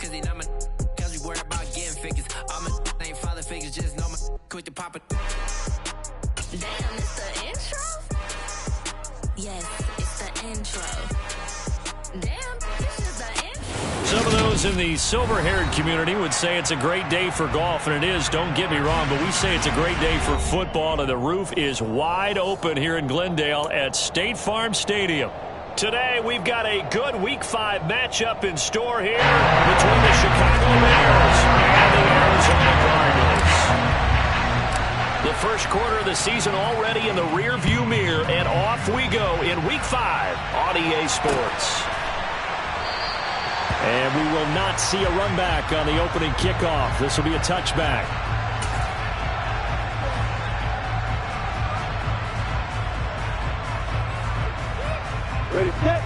cause they not my cause we worried about getting figures. All my ain't father figures, just know my quick to pop it. Damn, it's the intro? Yes, it's the intro. Damn, this is the intro. Some of those in the silver-haired community would say it's a great day for golf, and it is, don't get me wrong, but we say it's a great day for football, and the roof is wide open here in Glendale at State Farm Stadium. Today, we've got a good Week 5 matchup in store here between the Chicago Bears and the Arizona Cardinals. The first quarter of the season already in the rearview mirror, and off we go in Week 5 on EA Sports. And we will not see a run back on the opening kickoff. This will be a touchback. Ready, set.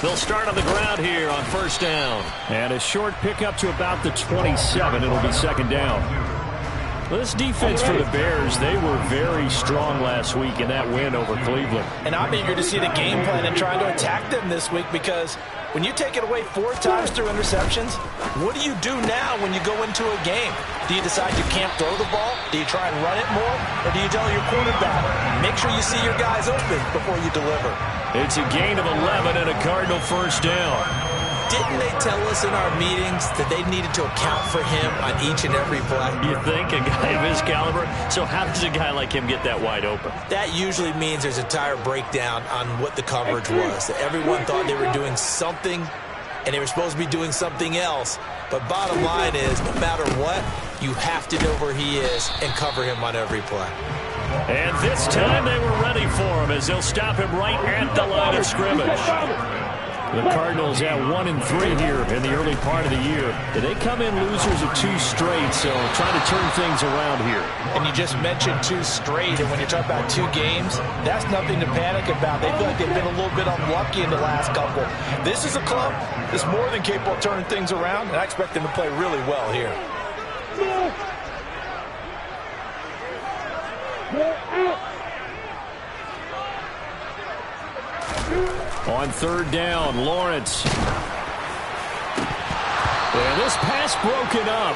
They'll start on the ground here on first down. And a short pickup to about the 27. It'll be second down. This defense for the Bears, they were very strong last week in that win over Cleveland. And I'm eager to see the game plan and trying to attack them this week, because when you take it away 4 times through interceptions, what do you do now when you go into a game? Do you decide you can't throw the ball? Do you try and run it more? Or do you tell your quarterback, make sure you see your guys open before you deliver? It's a gain of 11 and a Cardinal first down. Didn't they tell us in our meetings that they needed to account for him on each and every play? You think? A guy of his caliber? So how does a guy like him get that wide open? That usually means there's a tire breakdown on what the coverage was. That everyone thought they were doing something, and they were supposed to be doing something else. But bottom line is, no matter what, you have to know where he is and cover him on every play. And this time they were ready for him as they'll stop him right at the line of scrimmage. The Cardinals at 1-3 here in the early part of the year. They come in losers of 2 straight, so trying to turn things around here. And you just mentioned 2 straight, and when you talk about 2 games, that's nothing to panic about. They feel like they've been a little bit unlucky in the last couple. This is a club that's more than capable of turning things around, and I expect them to play really well here. On third down, Lawrence. And this pass broken up.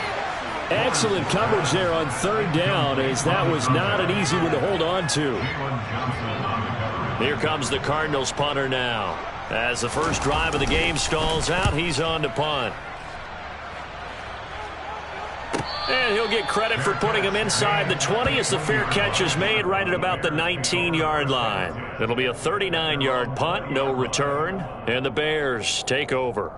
Excellent coverage there on third down, as that was not an easy one to hold on to. Here comes the Cardinals punter now. As the first drive of the game stalls out, he's on to punt. And he'll get credit for putting him inside the 20 as the fair catch is made right at about the 19-yard line. It'll be a 39-yard punt, no return, and the Bears take over.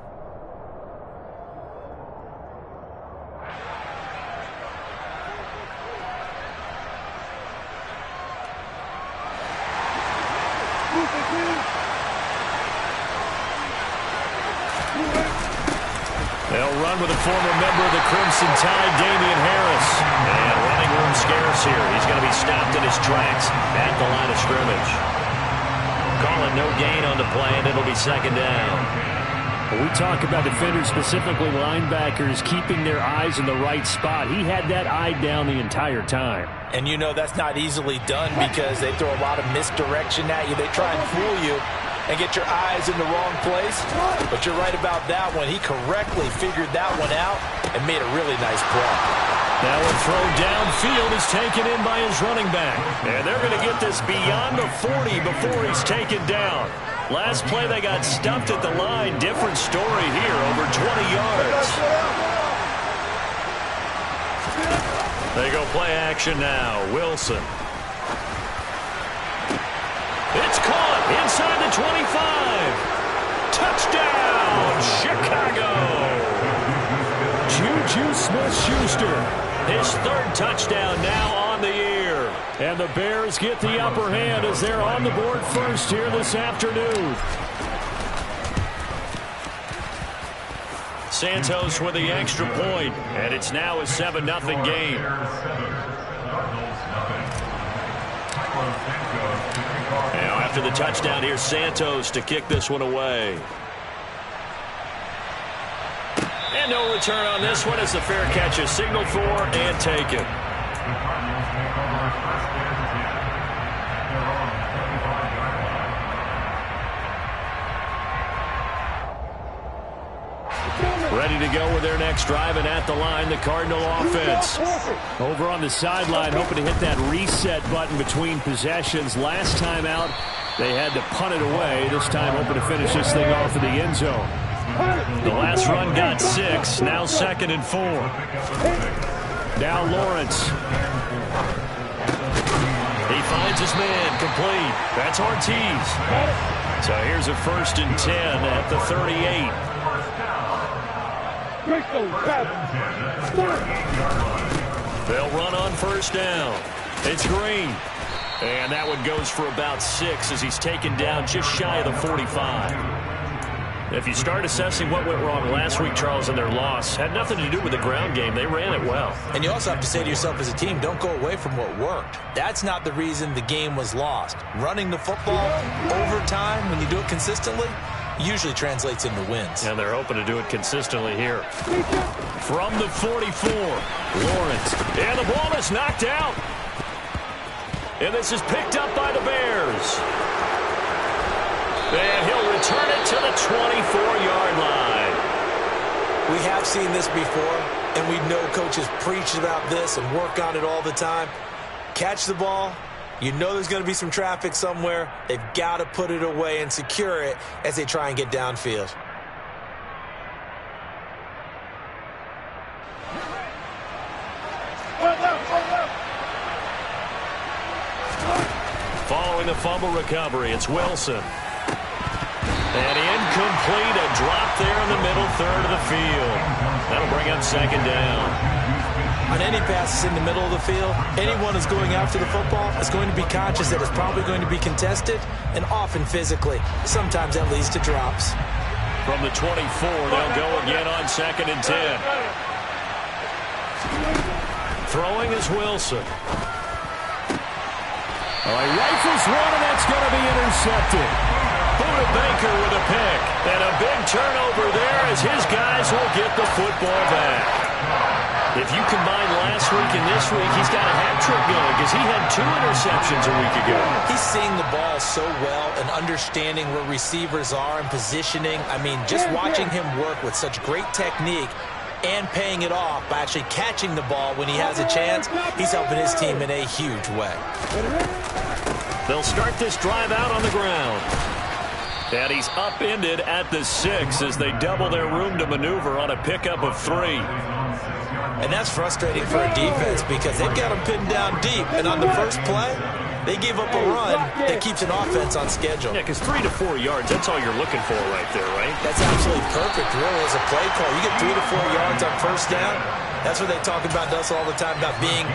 They'll run with a former member of the Crimson Tide, Damian Harris. And running room scarce here. He's going to be stopped in his tracks at the line of scrimmage. Calling no gain on the play, and it'll be second down. When we talk about defenders, specifically linebackers, keeping their eyes in the right spot. He had that eye down the entire time. And you know that's not easily done because they throw a lot of misdirection at you. They try and fool you and get your eyes in the wrong place. But you're right about that one. He correctly figured that one out and made a really nice play. That one thrown downfield is taken in by his running back. And they're going to get this beyond the 40 before he's taken down. Last play they got stumped at the line. Different story here, over 20 yards. They go play action now. Wilson. It's caught inside the 25. Touchdown, Chicago. Juju Smith-Schuster, his 3rd touchdown now on the year. And the Bears get the upper hand as they're on the board first here this afternoon. Santos with the extra point, and it's now a 7-0 game. Now after the touchdown, here's Santos to kick this one away. And And no return on this one as the fair catch is signaled for and taken. Ready to go with their next drive, and at the line, the Cardinal offense. Over on the sideline, hoping to hit that reset button between possessions. Last time out, they had to punt it away. This time, hoping to finish this thing off in the end zone. The last run got 6. Now 2nd and 4. Now Lawrence. He finds his man complete. That's Ortiz. So here's a 1st and 10 at the 38. They'll run on 1st down. It's Green. And that one goes for about 6 as he's taken down just shy of the 45. If you start assessing what went wrong last week, Charles, in their loss, had nothing to do with the ground game. They ran it well. And you also have to say to yourself as a team, don't go away from what worked. That's not the reason the game was lost. Running the football over time, when you do it consistently, usually translates into wins. And they're hoping to do it consistently here. From the 44, Lawrence. And the ball is knocked out. And this is picked up by the Bears. And he'll return it to the 24-yard line. We have seen this before, and we know coaches preach about this and work on it all the time. Catch the ball. You know there's going to be some traffic somewhere. They've got to put it away and secure it as they try and get downfield. Following the fumble recovery, it's Wilson. And incomplete, a drop there in the middle third of the field. That'll bring up 2nd down. On any passes in the middle of the field, anyone who's going after the football is going to be conscious that it's probably going to be contested, and often physically. Sometimes that leads to drops. From the 24, they'll go again on 2nd and 10. Throwing is Wilson. He rifles one, and that's going to be intercepted. Buda Baker with a pick. And a big turnover there as his guys will get the football back. If you combine last week and this week, he's got a hat trick going because he had 2 interceptions a week ago. He's seeing the ball so well and understanding where receivers are and positioning. I mean, just watching him work with such great technique and paying it off by actually catching the ball when he has a chance, he's helping his team in a huge way. They'll start this drive out on the ground. And he's upended at the 6 as they double their room to maneuver on a pickup of 3. And that's frustrating for a defense because they've got them pinned down deep. And on the first play, they gave up a run that keeps an offense on schedule. Yeah, because 3 to 4 yards, that's all you're looking for right there, right? That's absolutely perfect, really, as a play call. You get 3 to 4 yards on 1st down. That's what they talk about us all the time, about being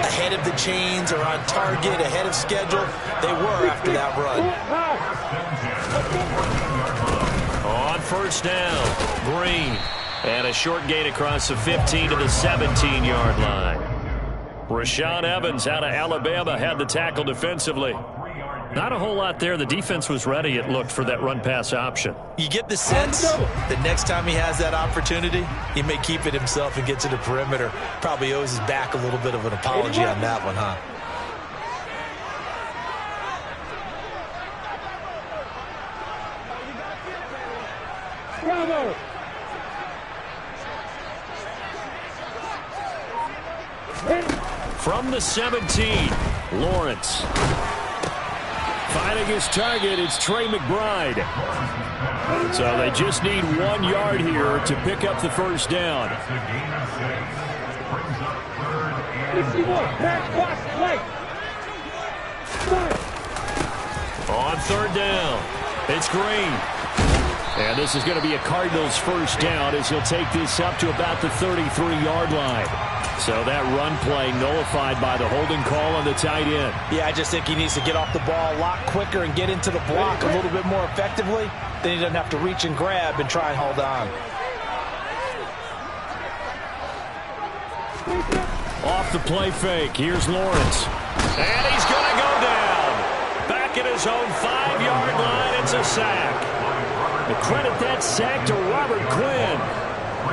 ahead of the chains or on target, ahead of schedule. They were after that run. On 1st down, Green. And a short gain across the 15 to the 17-yard line. Rashaan Evans out of Alabama had the tackle defensively. Not a whole lot there. The defense was ready, it looked, for that run-pass option. You get the sense that next time he has that opportunity, he may keep it himself and get to the perimeter. Probably owes his back a little bit of an apology on that one, huh? Bravo! From the 17, Lawrence. Finding his target, it's Trey McBride. So they just need 1 yard here to pick up the 1st down. On 3rd down, it's Green. And this is going to be a Cardinals 1st down as he'll take this up to about the 33-yard line. So that run play nullified by the holding call on the tight end. Yeah, I just think he needs to get off the ball a lot quicker and get into the block a little bit more effectively. Then he doesn't have to reach and grab and try and hold on. Off the play fake, here's Lawrence. And he's going to go down. Back at his own 5-yard line, it's a sack. The credit that sack to Robert Quinn.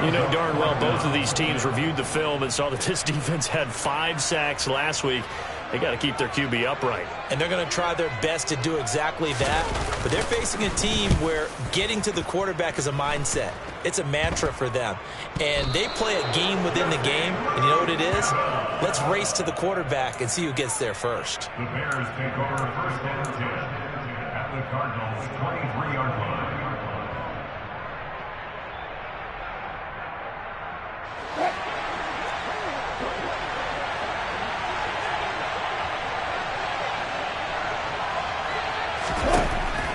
You know darn well both of these teams reviewed the film and saw that this defense had 5 sacks last week. They got to keep their QB upright. And they're going to try their best to do exactly that. But they're facing a team where getting to the quarterback is a mindset. It's a mantra for them. And they play a game within the game. And you know what it is? Let's race to the quarterback and see who gets there first. The Bears take over first and 10 at the Cardinals' 23-yard line.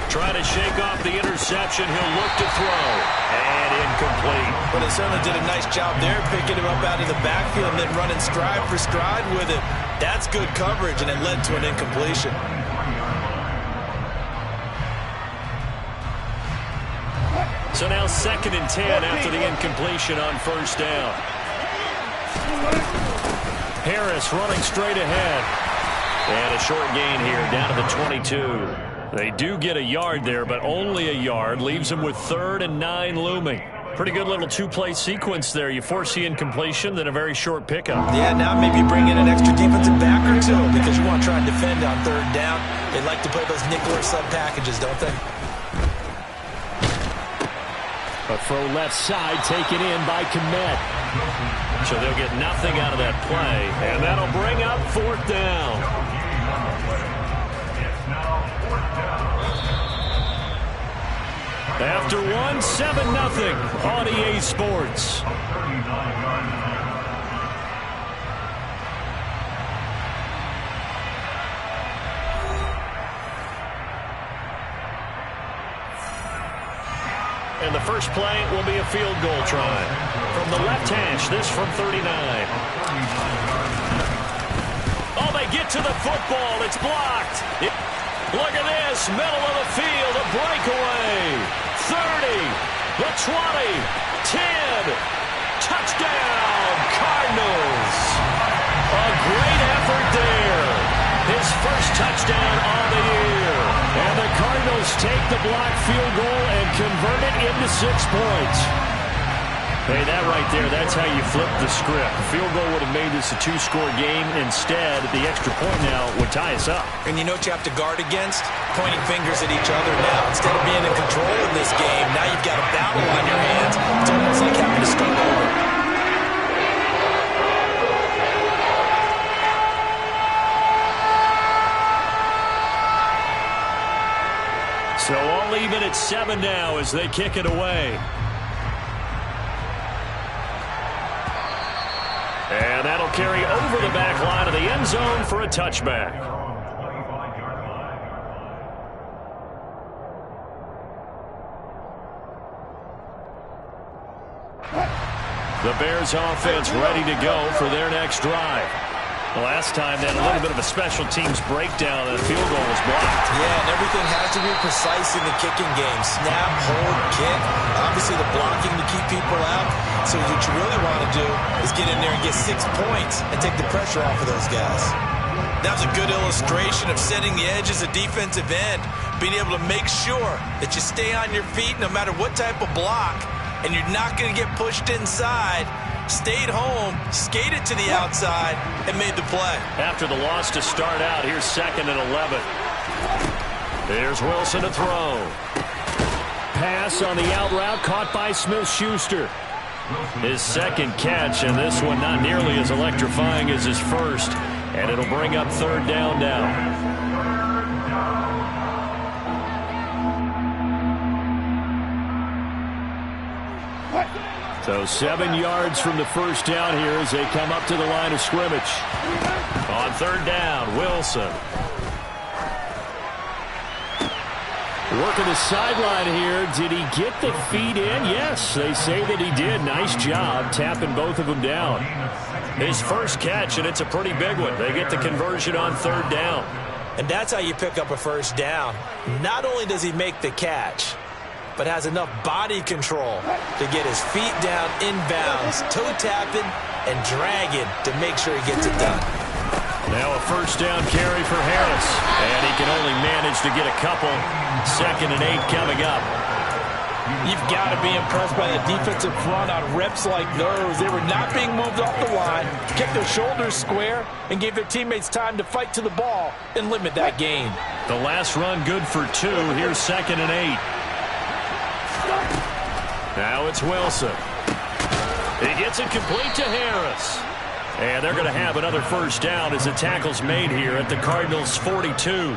Trying to shake off the interception. He'll look to throw. And incomplete. But they certainly did a nice job there, picking him up out of the backfield and then running stride for stride with it. That's good coverage, and it led to an incompletion. So now 2nd and 10 after the incompletion on first down. Harris running straight ahead. And a short gain here down to the 22. They do get a yard there, but only a yard. Leaves them with 3rd and 9 looming. Pretty good little 2-play sequence there. You force the incompletion, then a very short pickup. Yeah, now maybe bring in an extra defensive back or two because you want to try and defend on 3rd down. They like to play those nickel or sub packages, don't they? A throw left side taken in by Kmet. So they'll get nothing out of that play, and that'll bring up 4th down. After 1, 7-0 on EA Sports. And the first play will be a field goal try. From the left hash, this from 39. Oh, they get to the football. It's blocked. Look at this. Middle of the field, a breakaway. 30, the 20, 10. Touchdown, Cardinals. A great effort there. His first touchdown on the year. And the Cardinals take the blocked field goal and convert it into 6 points. Hey, that right there, that's how you flip the script. The field goal would have made this a 2-score game. Instead, the extra point now would tie us up. And you know what you have to guard against? Pointing fingers at each other now. Instead of being in control in this game, now you've got a battle on your hands. It's almost like having to start over. So all even at 7 now as they kick it away. And that'll carry over the back line of the end zone for a touchback. The Bears offense ready to go for their next drive. The last time they had a little bit of a special teams breakdown and a field goal was blocked. Yeah, and everything has to be precise in the kicking game. Snap, hold, kick. Obviously the blocking to keep people out. So what you really want to do is get in there and get 6 points and take the pressure off of those guys. That was a good illustration of setting the edge as a defensive end. Being able to make sure that you stay on your feet no matter what type of block. And you're not going to get pushed inside. Stayed home, skated to the outside, and made the play. After the loss to start out, here's 2nd and 11. There's Wilson to throw. Pass on the out route caught by Smith-Schuster. His 2nd catch, and this one not nearly as electrifying as his first. And it'll bring up 3rd down now. So 7 yards from the first down here as they come up to the line of scrimmage. On 3rd down, Wilson. Working the sideline here. Did he get the feet in? Yes, they say that he did. Nice job tapping both of them down. His first catch, and it's a pretty big one. They get the conversion on 3rd down. And that's how you pick up a first down. Not only does he make the catch, but has enough body control to get his feet down inbounds, toe tapping and dragging to make sure he gets it done. Now a first down carry for Harris. And he can only manage to get a couple. 2nd and 8 coming up. You've got to be impressed by the defensive front on reps like those. They were not being moved off the line, kept their shoulders square, and gave their teammates time to fight to the ball and limit that gain. The last run good for 2. Here's 2nd and 8. Now it's Wilson. He gets it complete to Harris. And they're going to have another first down as the tackle's made here at the Cardinals' 42.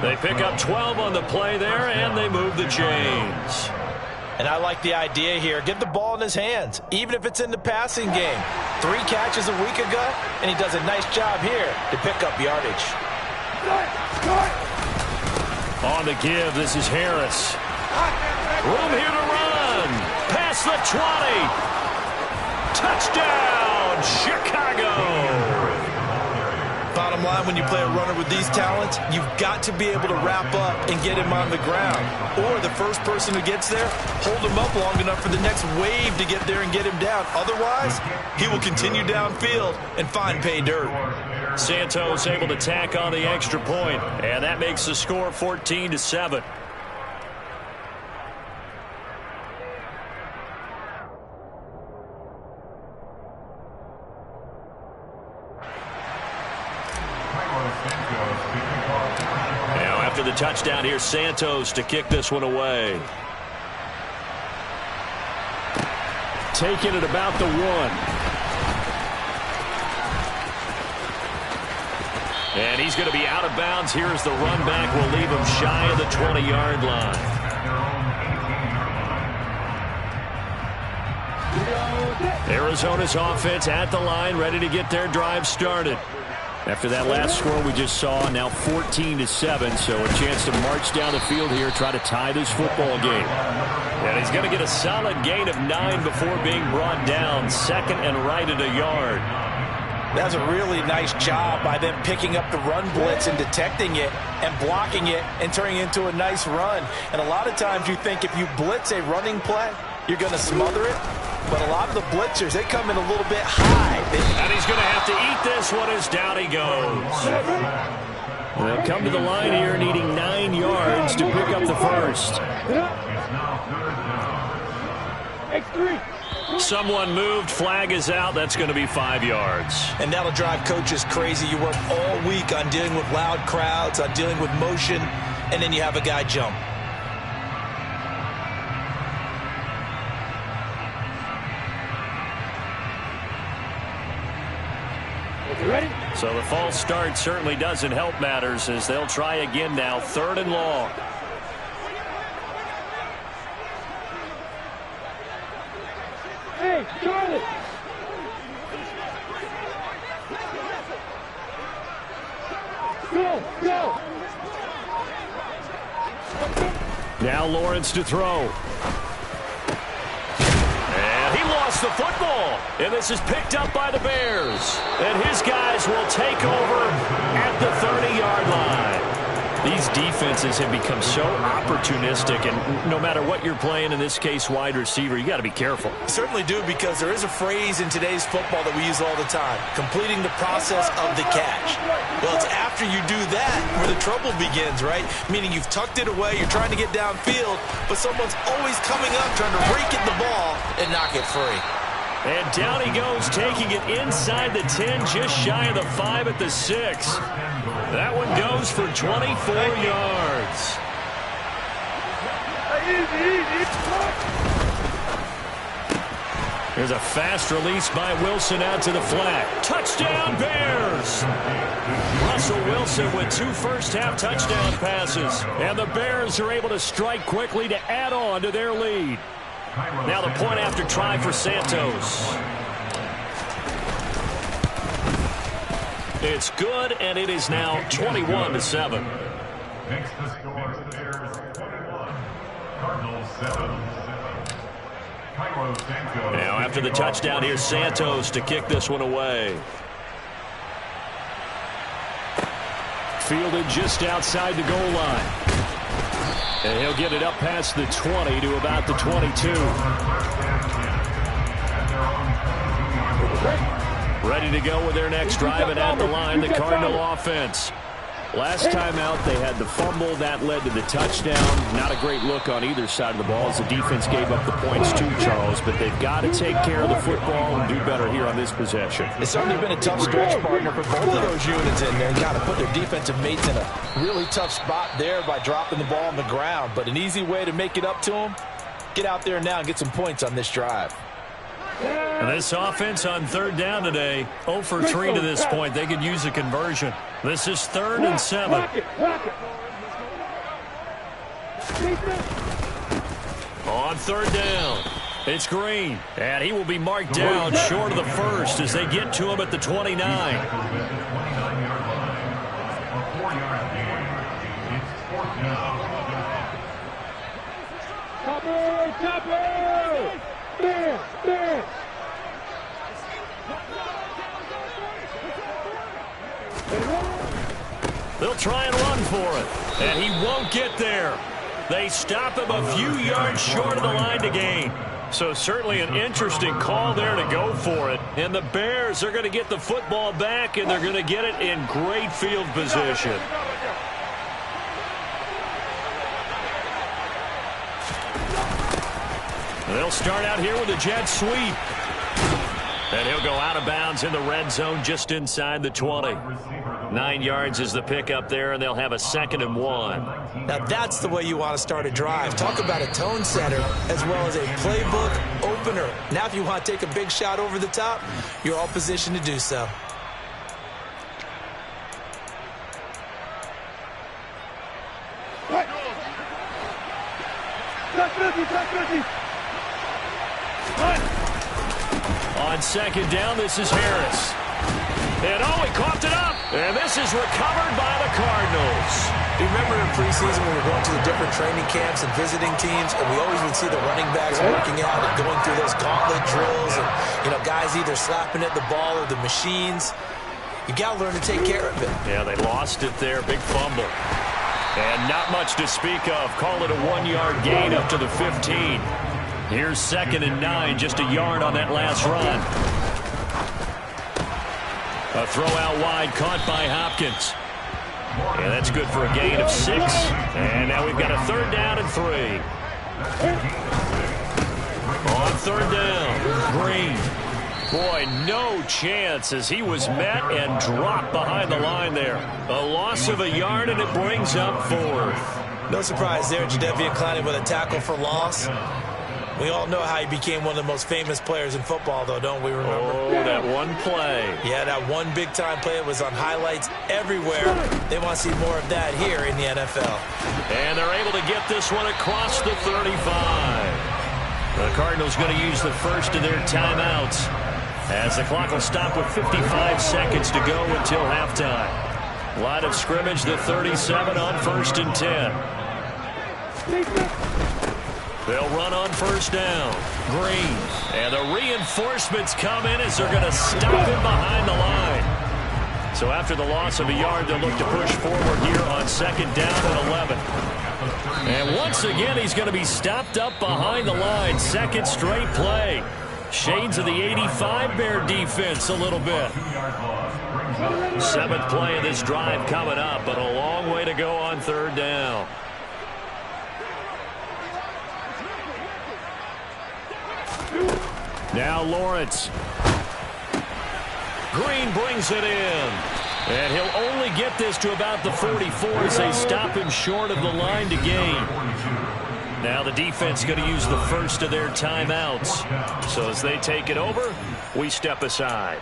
They pick up 12 on the play there, and they move the chains. And I like the idea here. Get the ball in his hands, even if it's in the passing game. 3 catches a week ago, and he does a nice job here to pick up yardage. On the give, this is Harris. Room here to run. Past the 20. Touchdown, Chicago. Bottom line, when you play a runner with these talents, you've got to be able to wrap up and get him on the ground. Or the first person who gets there, hold him up long enough for the next wave to get there and get him down. Otherwise, he will continue downfield and find pay dirt. Santos able to tack on the extra point, and that makes the score 14-7. Now after the touchdown, here's Santos to kick this one away. Taking it about the 1. And he's going to be out of bounds. Here's the run back. Will leave him shy of the 20-yard line. Arizona's offense at the line, ready to get their drive started. After that last score we just saw, now 14-7, so a chance to march down the field here, try to tie this football game. And he's going to get a solid gain of 9 before being brought down. 2nd and right at a yard. That's a really nice job by them picking up the run blitz and detecting it and blocking it and turning it into a nice run. And a lot of times you think if you blitz a running play, you're going to smother it. But a lot of the blitzers, they come in a little bit high. And he's going to have to eat this one as down he goes. They'll come to the line here needing 9 yards to pick up the first. Someone moved, flag is out. That's going to be 5 yards. And that'll drive coaches crazy. You work all week on dealing with loud crowds, on dealing with motion, and then you have a guy jump. So the false start certainly doesn't help matters as they'll try again now. 3rd and long. Hey, Charlie! Go! Now Lawrence to throw. And he lost the football. And this is picked up by the Bears. And his guys will take over at the 30-yard line. These defenses have become so opportunistic, and no matter what you're playing, in this case wide receiver, you got to be careful. You certainly do, because there is a phrase in today's football that we use all the time, completing the process of the catch. Well, it's after you do that where the trouble begins, right? Meaning you've tucked it away, you're trying to get downfield, but someone's always coming up trying to rake at the ball and knock it free. And down he goes, taking it inside the 10, just shy of the 5 at the 6. That one goes for 24 yards. There's a fast release by Wilson out to the flat. Touchdown, Bears! Russell Wilson with 2 first-half touchdown passes. And the Bears are able to strike quickly to add on to their lead. Now the point after try for Santos. It's good, and it is now 21-7. Makes the score Bears 21, Cardinals 7. Now after the touchdown, here's Santos to kick this one away. Fielded just outside the goal line. And he'll get it up past the 20 to about the 22. Ready to go with their next drive, and at the line, the Cardinal offense. Last time out, they had the fumble. That led to the touchdown. Not a great look on either side of the ball as the defense gave up the points too, Charles. But they've got to take care of the football and do better here on this possession. It's certainly been a tough stretch, partner, for both of those units in there. Got to put their defensive mates in a really tough spot there by dropping the ball on the ground. But an easy way to make it up to them, get out there now and get some points on this drive. And this offense on third down today, 0 for 3 to this point. They could use a conversion. This is 3rd and 7. On third down, it's Green. And he will be marked down short of the first as they get to him at the 29. Chopper! There! They'll try and run for it, and he won't get there. They stop him a few yards short of the line to gain. So certainly an interesting call there to go for it. And the Bears are going to get the football back, and they're going to get it in great field position. They'll start out here with a jet sweep. And he'll go out of bounds in the red zone just inside the 20. 9 yards is the pickup there, and they'll have a 2nd and 1. Now that's the way you want to start a drive. Talk about a tone setter as well as a playbook opener. Now if you want to take a big shot over the top, you're all positioned to do so. On 2nd down, this is Harris. And he coughed it up. And this is recovered by the Cardinals. You remember in preseason when we were going to the different training camps and visiting teams, and we always would see the running backs working out and going through those gauntlet drills, and guys either slapping at the ball or the machines. You got to learn to take care of it. Yeah, they lost it there. Big fumble. And not much to speak of. Call it a 1-yard gain up to the 15. Here's 2nd and 9, just a yard on that last run. A throw out wide, caught by Hopkins. Yeah, that's good for a gain of 6. And now we've got a 3rd down and 3. On 3rd down, Green. Boy, no chance as he was met and dropped behind the line there. A loss of a yard, and it brings up 4th. No surprise there, Jadeveon Clowney with a tackle for loss. We all know how he became one of the most famous players in football, though, don't we remember? Oh, that one play. Yeah, that one big-time play. It was on highlights everywhere. They want to see more of that here in the NFL. And they're able to get this one across the 35. The Cardinals going to use the first of their timeouts as the clock will stop with 55 seconds to go until halftime. Line of scrimmage, the 37 on 1st and 10. They'll run on 1st down. Green. And the reinforcements come in as they're going to stop him behind the line. So after the loss of a yard, they'll look to push forward here on 2nd down and 11. And once again, he's going to be stopped up behind the line. 2nd straight play. Shades of the 85 Bear defense a little bit. 7th play of this drive coming up, but a long way to go on 3rd down. Now Lawrence. Green brings it in. And he'll only get this to about the 44 as they stop him short of the line to gain. Now the defense going to use the first of their timeouts. So as they take it over, we step aside.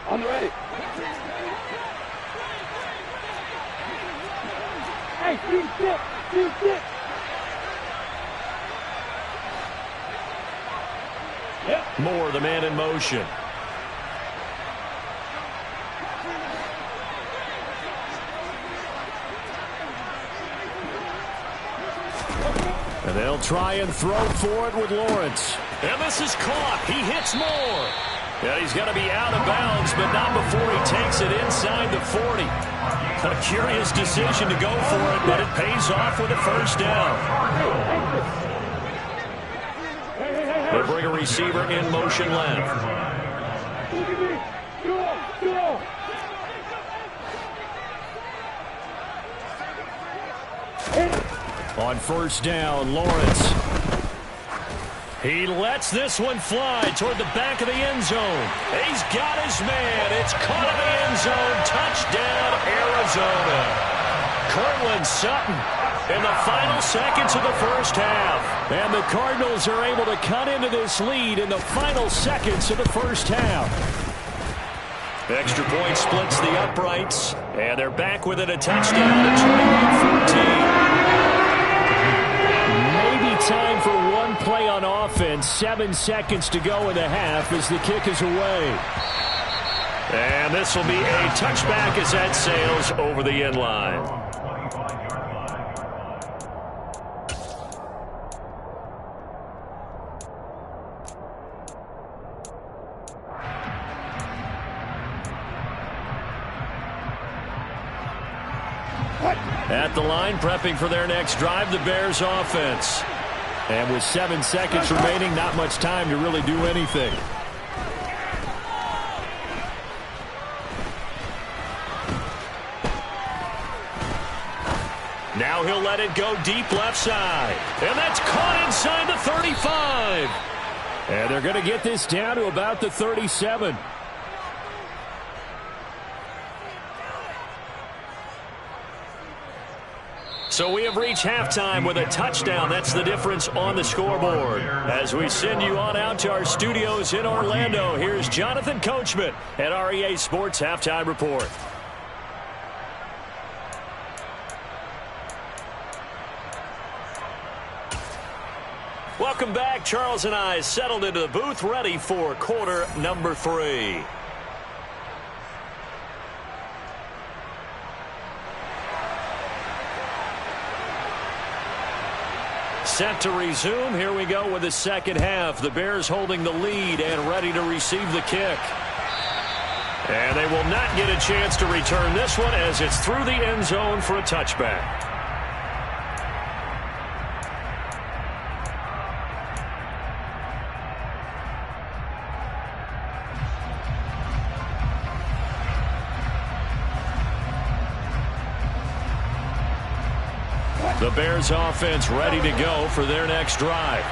I'm ready. Hey, shoot it. Moore, the man in motion. And they'll try and throw for it with Lawrence. And this is caught. He hits Moore. Yeah, he's got to be out of bounds, but not before he takes it inside the 40. A curious decision to go for it, but it pays off with a 1st down. They bring a receiver in motion left. Look at me. Go, go. On first down, Lawrence. He lets this one fly toward the back of the end zone. He's got his man. It's caught in the end zone. Touchdown, Arizona. Cortland Sutton in the final seconds of the first half. And the Cardinals are able to cut into this lead in the final seconds of the first half. Extra point splits the uprights. And they're back within a touchdown at 21-14. Time for one play on offense. 7 seconds to go in the half as the kick is away. And this will be a touchback as that sails over the end line. At the line, prepping for their next drive, the Bears offense. And with 7 seconds remaining, not much time to really do anything. Now he'll let it go deep left side. And that's caught inside the 35. And they're going to get this down to about the 37. So we have reached halftime with a touchdown. That's the difference on the scoreboard. As we send you on out to our studios in Orlando, here's Jonathan Coachman at REA Sports Halftime Report. Welcome back. Charles and I settled into the booth, ready for quarter number 3. Set to resume. Here we go with the second half. The Bears holding the lead and ready to receive the kick. And they will not get a chance to return this one as it's through the end zone for a touchback. The Bears offense ready to go for their next drive.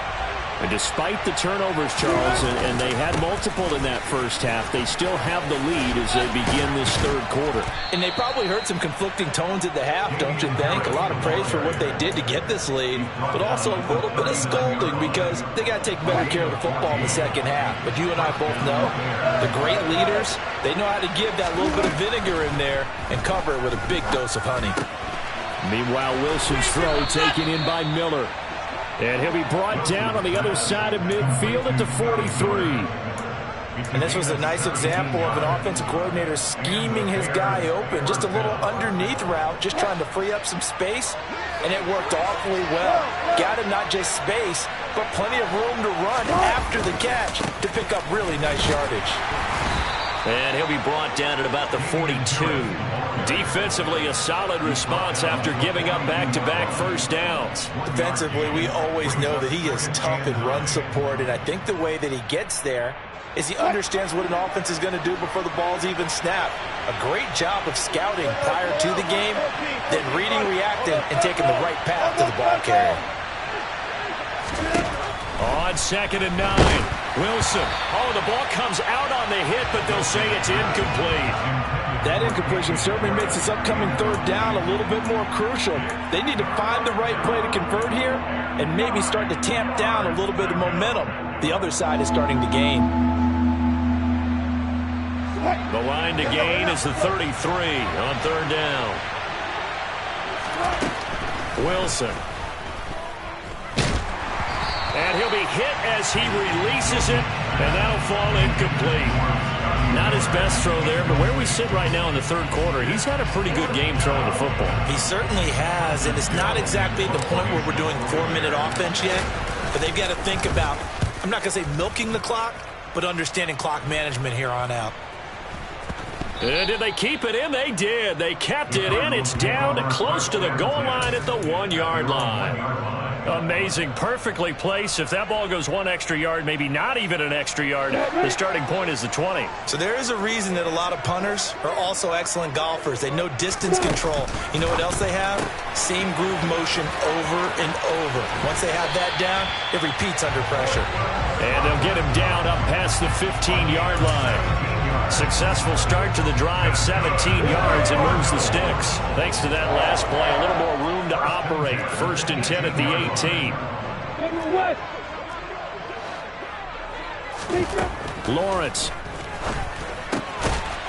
And despite the turnovers, Charles, and they had multiple in that first half, they still have the lead as they begin this third quarter. And they probably heard some conflicting tones at the half, don't you think? A lot of praise for what they did to get this lead, but also a little bit of scolding because they got to take better care of the football in the second half. But you and I both know the great leaders, they know how to give that little bit of vinegar in there and cover it with a big dose of honey. Meanwhile, Wilson's throw taken in by Miller. And he'll be brought down on the other side of midfield at the 43. And this was a nice example of an offensive coordinator scheming his guy open. Just a little underneath route, just trying to free up some space. And it worked awfully well. Got him not just space, but plenty of room to run after the catch to pick up really nice yardage. And he'll be brought down at about the 42. Defensively, a solid response after giving up back-to-back first downs. Defensively, we always know that he is tough in run support, and I think the way that he gets there is he understands what an offense is going to do before the ball's even snapped. A great job of scouting prior to the game, then reading, reacting, and taking the right path to the ball carrier. On 2nd and 9. Wilson. Oh, the ball comes out on the hit, but they'll say it's incomplete. That incompletion certainly makes this upcoming third down a little bit more crucial. They need to find the right play to convert here and maybe start to tamp down a little bit of momentum. The other side is starting to gain. The line to gain is the 33 on third down. Wilson. And he'll be hit as he releases it, and that'll fall incomplete. Not his best throw there, but where we sit right now in the third quarter, he's had a pretty good game throwing the football. He certainly has, and it's not exactly at the point where we're doing 4-minute offense yet, but they've got to think about, I'm not going to say milking the clock, but understanding clock management here on out. And did they keep it in? They did. They kept it in. It's down close to the goal line at the 1-yard line. Amazing. Perfectly placed. If that ball goes 1 extra yard, maybe not even an extra yard, the starting point is the 20. So there is a reason that a lot of punters are also excellent golfers. They know distance control. You know what else they have? Same groove motion over and over. Once they have that down, it repeats under pressure. And they'll get him down up past the 15-yard line. Successful start to the drive, 17 yards, and moves the sticks. Thanks to that last play, a little more room to operate. 1st and 10 at the 18. Lawrence.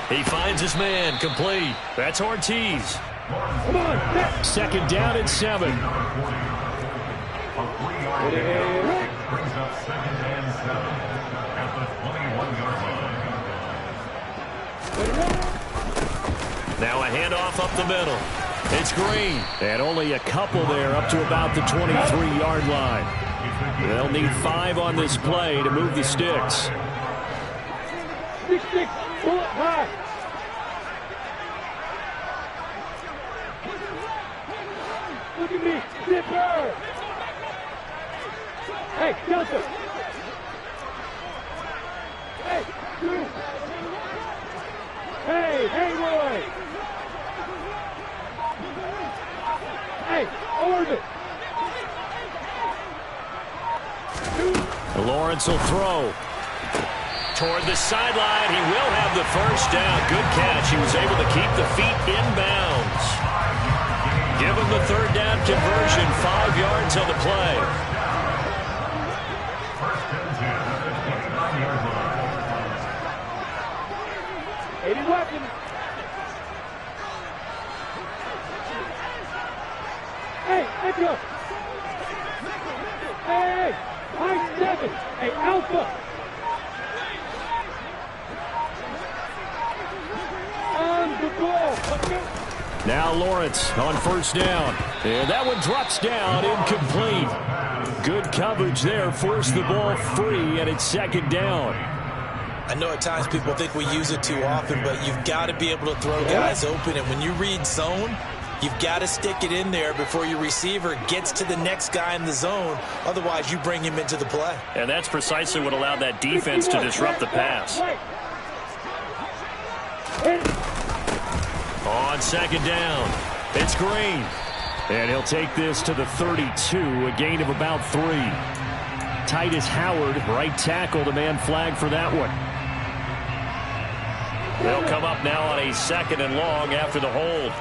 He finds his man, complete. That's Ortiz. 2nd down and 7. A 3-yard kick brings up 2nd and 7 at the 21-yard line. Now a handoff up the middle. It's Green. And only a couple there up to about the 23-yard line. They'll need 5 on this play to move the sticks. 6-6, pull it high. Look at me, zipper. Hey, Delta. Hey, Drew. Hey, Roy. Hey, Orbit. Lawrence will throw. Toward the sideline, he will have the 1st down. Good catch. He was able to keep the feet inbounds. Give him the 3rd down conversion. 5 yards on the play. 1st and 10 at the 29-yard line. 80 weapons. Hey, let's go. Hey, high 7. Hey, Alpha. On the ball. Now Lawrence on 1st down. And that one drops down, incomplete. Good coverage there. Forced the ball free, and it's 2nd down. I know at times people think we use it too often, but you've got to be able to throw guys open. And when you read zone, you've got to stick it in there before your receiver gets to the next guy in the zone. Otherwise, you bring him into the play. And that's precisely what allowed that defense to disrupt the pass. On 2nd down, it's Green. And he'll take this to the 32, a gain of about 3. Titus Howard, right tackle, the man flag for that one. They'll come up now on a 2nd and long after the hold.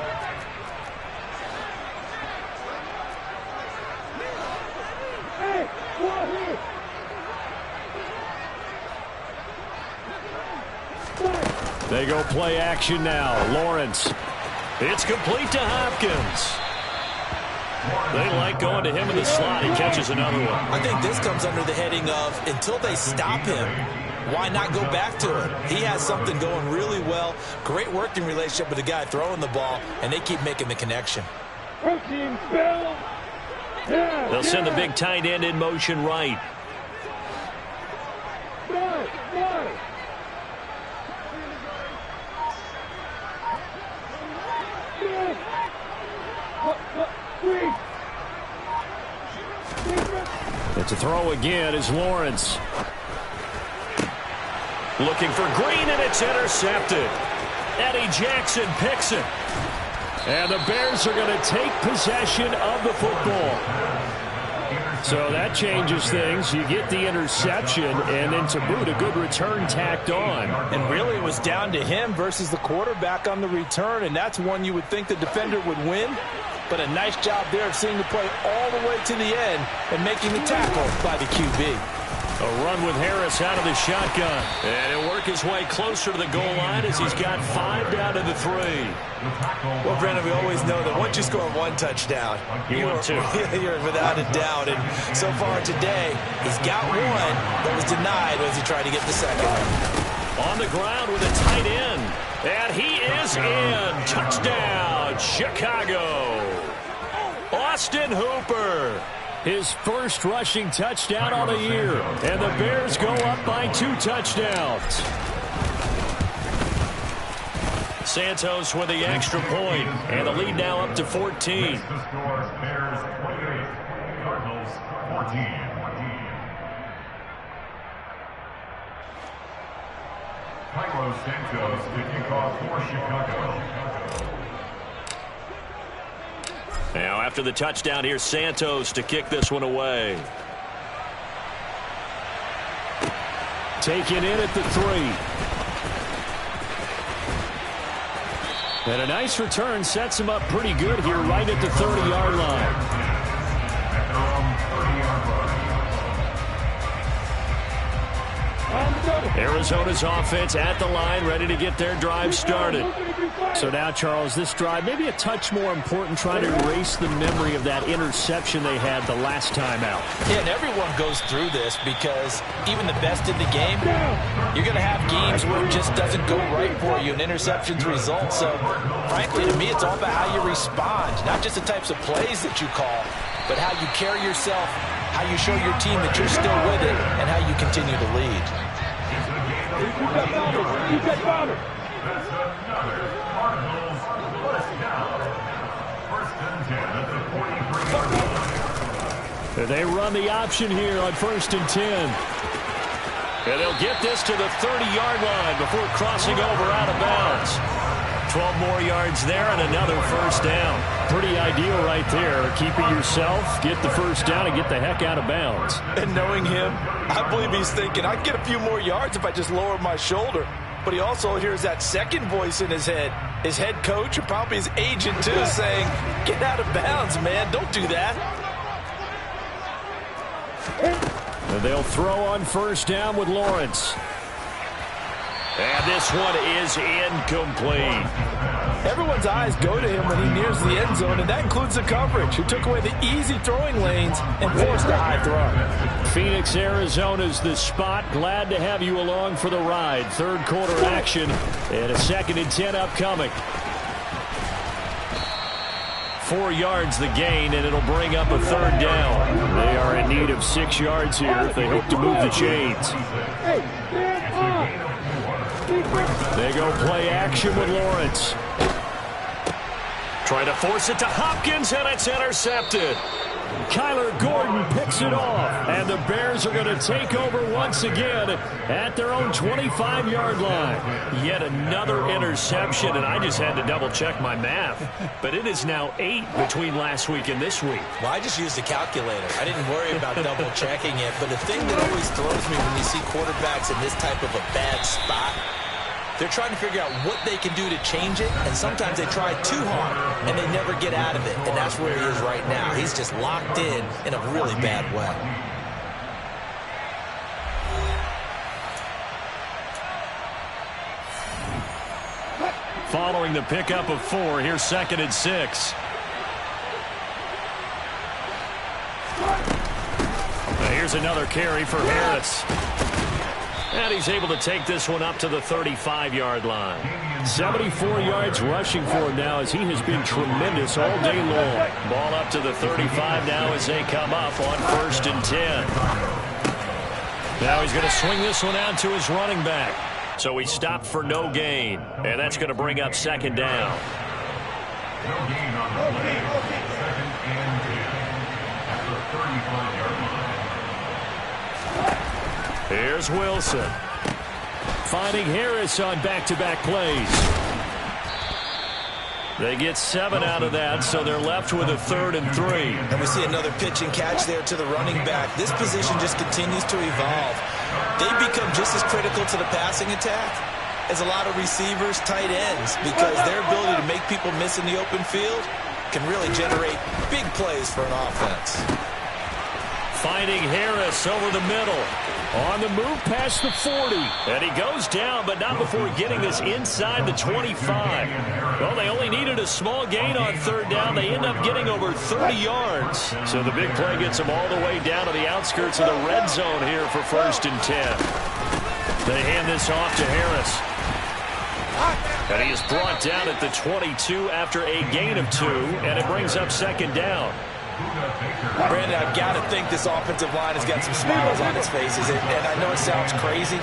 They go play action now. Lawrence. It's complete to Hopkins. They like going to him in the slot. He catches another one. I think this comes under the heading of until they stop him, why not go back to him? He has something going really well. Great working relationship with the guy throwing the ball, and they keep making the connection. They'll send the big tight end in motion right. It's a throw again as Lawrence. Looking for Green, and it's intercepted. Eddie Jackson picks it. And the Bears are going to take possession of the football. So that changes things. You get the interception, and then to boot, a good return tacked on. And really, it was down to him versus the quarterback on the return, and that's one you would think the defender would win. But a nice job there of seeing the play all the way to the end and making the tackle by the QB. A run with Harris out of the shotgun. And he'll work his way closer to the goal line as he's got 5 down to the 3. Well, Brandon, we always know that once you score 1 touchdown, you're without a doubt. And so far today, he's got 1 that was denied as he tried to get the 2nd. On the ground with a tight end. And he is in. Touchdown, Chicago. Austin Hooper. His first rushing touchdown on the year. And the Bears go up by 2 touchdowns. Santos with the extra point. And the lead now up to 14. The score, Bears 28, Cardinals Carlos Santos to kick off for Chicago. Now, after the touchdown here, Santos to kick this one away. Taken in at the 3. And a nice return sets him up pretty good here right at the 30-yard line. Arizona's offense at the line, ready to get their drive started. So now, Charles, this drive maybe a touch more important, trying to erase the memory of that interception they had the last time out. Yeah, and everyone goes through this because even the best in the game, you're going to have games where it just doesn't go right for you and interceptions result. So, frankly, to me, it's all about how you respond, not just the types of plays that you call, but how you carry yourself, how you show your team that you're still with it, and how you continue to lead. That's another Cardinals first down. 1st and 10 at the 43-yard line. They run the option here on 1st and 10. And they'll get this to the 30-yard line before crossing over out of bounds. 12 more yards there and another 1st down. Pretty ideal right there. Keep it yourself, get the 1st down, and get the heck out of bounds. And knowing him, I believe he's thinking, I'd get a few more yards if I just lowered my shoulder. But he also hears that second voice in his head. His head coach, or probably his agent too, saying, get out of bounds, man. Don't do that. And they'll throw on 1st down with Lawrence. And this one is incomplete. Everyone's eyes go to him when he nears the end zone, and that includes the coverage, who took away the easy throwing lanes and forced a high throw. Phoenix, Arizona's the spot. Glad to have you along for the ride. 3rd quarter action and a 2nd and 10 upcoming. 4 yards the gain, and it'll bring up a 3rd down. They are in need of 6 yards here if they hope to move the chains. They go play action with Lawrence. Trying to force it to Hopkins, and it's intercepted. Kyler Gordon picks it off, and the Bears are going to take over once again at their own 25-yard line. Yet another interception, and I just had to double-check my math. But it is now 8 between last week and this week. Well, I just used a calculator. I didn't worry about double-checking it. But the thing that always throws me when you see quarterbacks in this type of a bad spot, they're trying to figure out what they can do to change it, and sometimes they try too hard, and they never get out of it, and that's where he is right now. He's just locked in a really bad way. Following the pickup of 4, here's 2nd and 6. Now here's another carry for Harris. And he's able to take this one up to the 35-yard line. 74 yards rushing for him now as he has been tremendous all day long. Ball up to the 35 now as they come up on 1st and 10. Now he's going to swing this one out to his running back. So he stopped for no gain. And that's going to bring up 2nd down. No gain on the play. 2nd and 10 at the 35-yard line. Here's Wilson. Finding Harris on back-to-back plays. They get 7 out of that, so they're left with a 3rd and 3. And we see another pitch and catch there to the running back. This position just continues to evolve. They become just as critical to the passing attack as a lot of receivers, tight ends, because their ability to make people miss in the open field can really generate big plays for an offense. Finding Harris over the middle. On the move past the 40. And he goes down, but not before getting this inside the 25. Well, they only needed a small gain on 3rd down. They end up getting over 30 yards. So the big play gets them all the way down to the outskirts of the red zone here for 1st and 10. They hand this off to Harris. And he is brought down at the 22 after a gain of 2, and it brings up 2nd down. Brandon, I've got to think this offensive line has got some smiles on its faces. And I know it sounds crazy,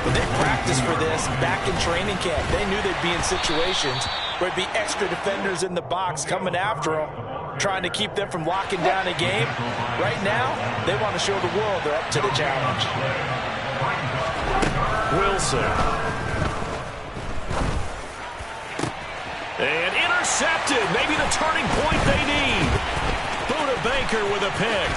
but they practiced for this back in training camp. They knew they'd be in situations where it'd be extra defenders in the box coming after them, trying to keep them from locking down a game. Right now, they want to show the world they're up to the challenge. Wilson. intercepted. Maybe the turning point they need. Buda Baker with a pick.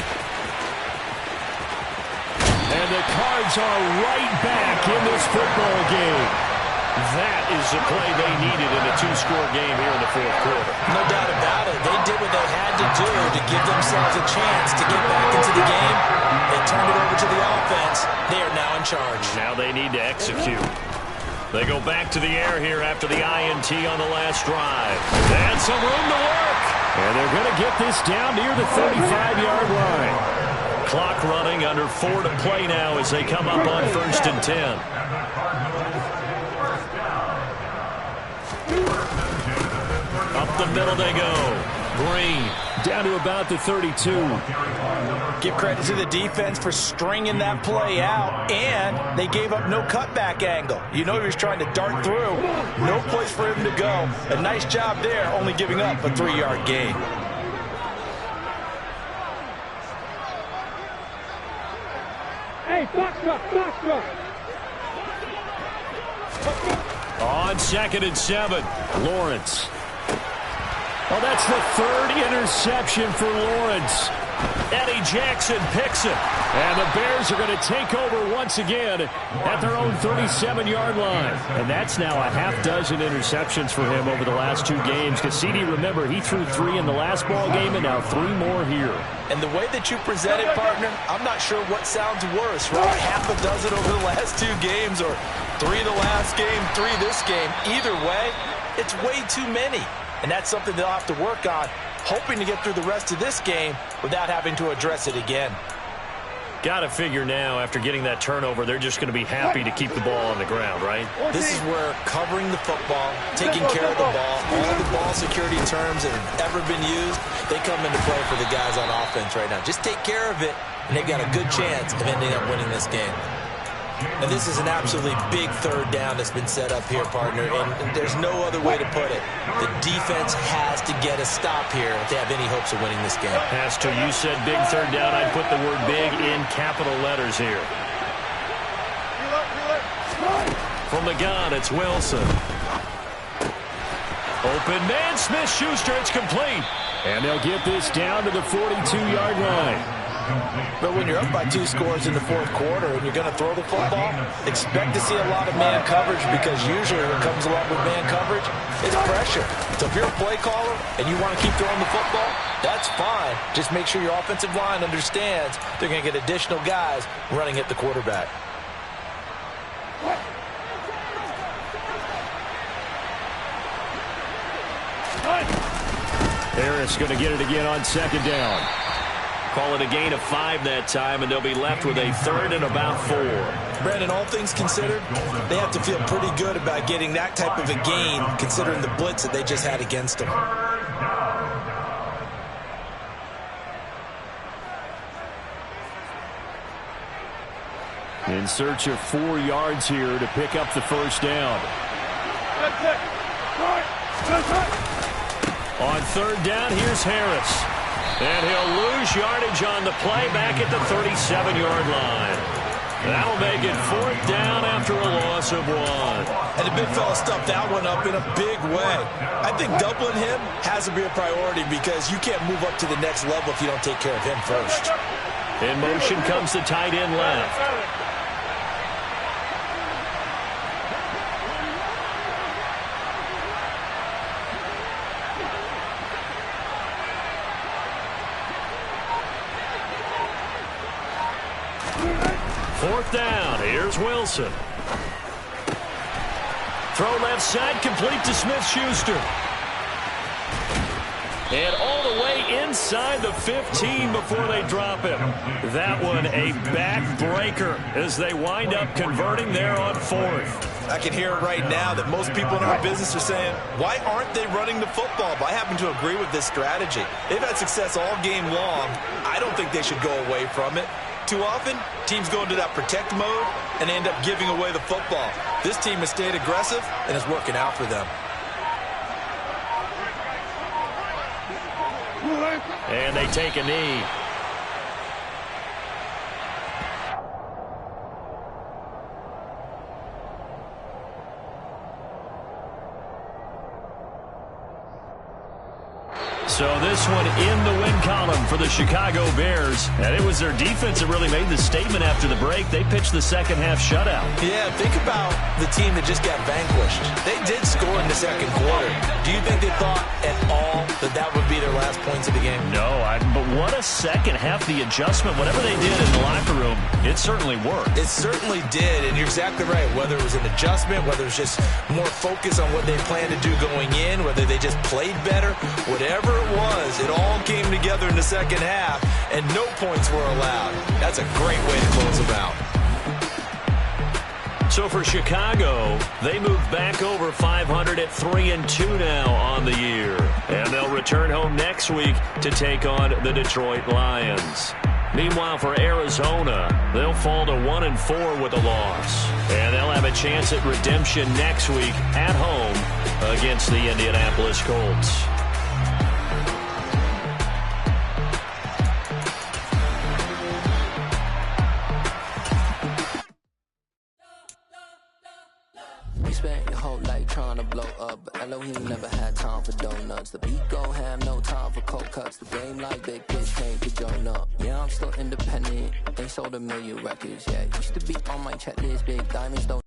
And the Cards are right back in this football game. That is the play they needed in a two-score game here in the fourth quarter. No doubt about it. They did what they had to do to give themselves a chance to get back into the game. They turned it over to the offense. They are now in charge. Now they need to execute. They go back to the air here after the INT on the last drive. And some room to work. And they're going to get this down near the 35-yard line. Clock running, under 4 to play now as they come up on 1st and 10. Up the middle they go. Green down to about the 32. Give credit to the defense for stringing that play out, and they gave up no cutback angle. You know he was trying to dart through. No place for him to go. A nice job there, only giving up a 3-yard gain. Hey, box truck, box truck. On 2nd and 7, Lawrence. Oh, that's the 3rd interception for Lawrence. Eddie Jackson picks it. And the Bears are going to take over once again at their own 37-yard line. And that's now a half-dozen interceptions for him over the last 2 games. Cassini, remember, he threw 3 in the last ball game and now 3 more here. And the way that you present it, partner, I'm not sure what sounds worse, right? Half a dozen over the last 2 games or 3 the last game, 3 this game. Either way, it's way too many. And that's something they'll have to work on, hoping to get through the rest of this game without having to address it again. Got to figure now, after getting that turnover, they're just going to be happy to keep the ball on the ground, right? This is where covering the football, taking care of the ball, all the ball security terms that have ever been used, they come into play for the guys on offense right now. Just take care of it, and they've got a good chance of ending up winning this game. And this is an absolutely big 3rd down that's been set up here, partner, and there's no other way to put it. The defense has to get a stop here if they have any hopes of winning this game. Has to. You said big 3rd down. I'd put the word big in capital letters here. From the gun, it's Wilson. Open man, Smith-Schuster, it's complete. And they'll get this down to the 42-yard line. But when you're up by 2 scores in the 4th quarter and you're going to throw the football, expect to see a lot of man coverage, because usually what comes along with man coverage is pressure. So if you're a play caller and you want to keep throwing the football, that's fine. Just make sure your offensive line understands they're going to get additional guys running at the quarterback. Harris going to get it again on 2nd down. Call it a gain of 5 that time, and they'll be left with a 3rd and about 4. Brandon, all things considered, they have to feel pretty good about getting that type of a gain, considering the blitz that they just had against them. In search of 4 yards here to pick up the 1st down. On 3rd down, here's Harris. And he'll lose yardage on the play back at the 37-yard line. That'll make it 4th down after a loss of 1. And the big fella stuffed that one up in a big way. I think doubling him has to be a priority, because you can't move up to the next level if you don't take care of him first. In motion comes the tight end left. Fourth down. Here's Wilson. Throw left side, complete to Smith-Schuster. And all the way inside the 15 before they drop him. That one a backbreaker as they wind up converting there on 4th. I can hear it right now that most people in our business are saying, why aren't they running the football? But I happen to agree with this strategy. They've had success all game long. I don't think they should go away from it. Too often, teams go into that protect mode and end up giving away the football. This team has stayed aggressive, and it's working out for them. And they take a knee. So this one in the win column for the Chicago Bears. And it was their defense that really made the statement after the break. They pitched the second-half shutout. Yeah, think about the team that just got vanquished. They did score in the second quarter. Do you think they thought at all that that would be their last points of the game? No, but what a second half. The adjustment, whatever they did in the locker room, it certainly worked. It certainly did, and you're exactly right. Whether it was an adjustment, whether it was just more focus on what they planned to do going in, whether they just played better, whatever it was, it all came together in the second half, and no points were allowed. That's a great way to close them out. So for Chicago, they move back over 500 at 3-2 now on the year. And they'll return home next week to take on the Detroit Lions. Meanwhile, for Arizona, they'll fall to 1-4 with a loss. And they'll have a chance at redemption next week at home against the Indianapolis Colts. You spent your whole life trying to blow up, but Elohim never had time for donuts. The beat gon' have no time for cold cuts. The game like big pitch came to join up. Yeah, I'm still independent. Ain't sold a million records yet. Used to be on my checklist, big diamonds don't